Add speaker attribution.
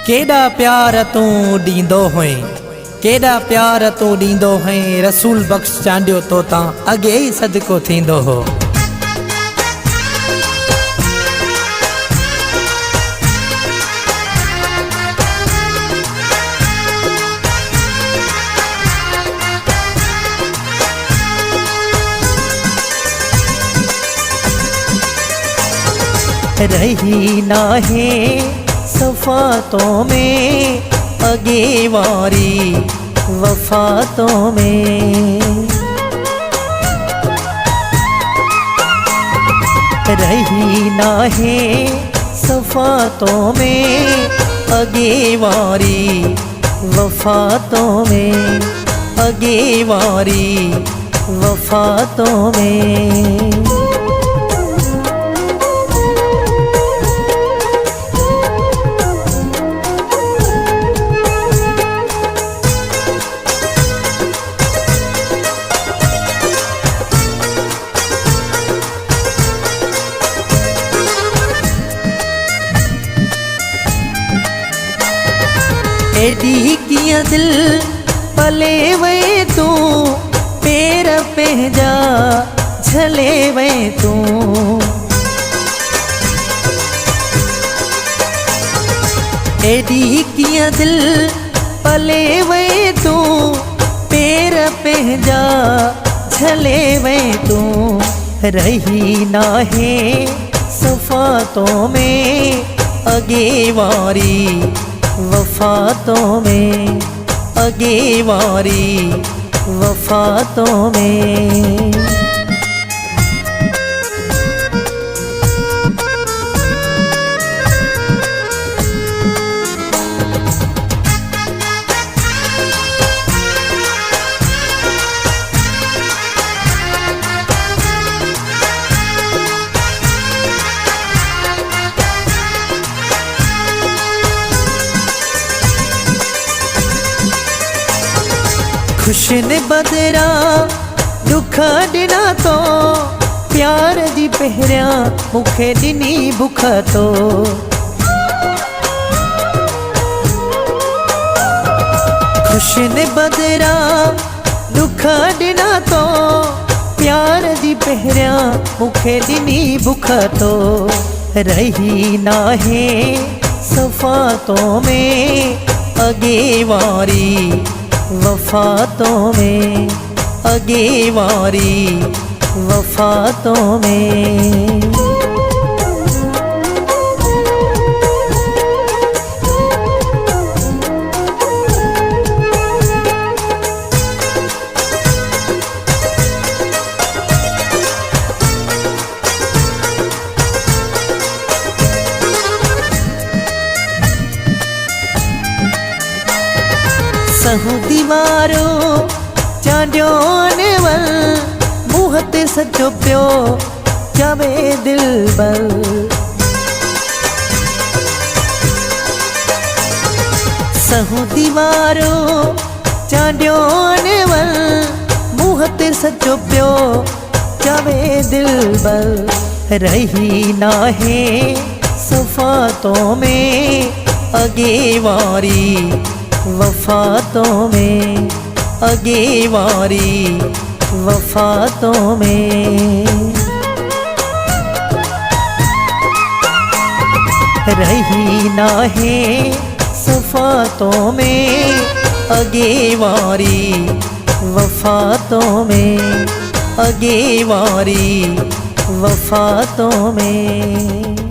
Speaker 1: केड़ा प्यार तू दींदो हुए, केड़ा प्यार तू दींदो हुए। रसूल बख्श चांडियो तो ता अगे ही सदको थींदो हो।
Speaker 2: रही नाहे सफ़ातों में अगे वारी वफ़ातों में। रही नाहे सफ़ातों में अगे वारी वफ़ातों में, अगे वारी वफ़ातों में। एडी किया दिल पले वे तू, पैर पे जा झले वे तू। एडी किया दिल पले वे तू, पैर पे जा झले वे तू। रही नाहे सफ़ातों में अगे वारी वफ़ातों में, अगे वारी वफ़ातों में। खुशन बदरा दुख दिना तो, प्यार दी पहरिया मुखे दिनी बुख तो। खुशन बदरा दुख दिना तो, प्यार दी पहरिया मुखे दिनी बुख तो। रही नाहे सफ़ातों में अगे वारी वफ़ातों में, अगे वारी वफ़ातों में। सहू दीवारो चांडियो वल, मुँह ते सजो पियो चवे दिल बल। सहू दीवारो चांडियो वल, मुँह ते सजो पियो चवे दिल बल। रही नाहे सफ़ातों में अगे वारी वफ़ातों में, अगे वारी वफ़ातों में। रही नाहे सफ़ातों में अगे वारी वफ़ातों में, अगे वारी वफ़ातों में।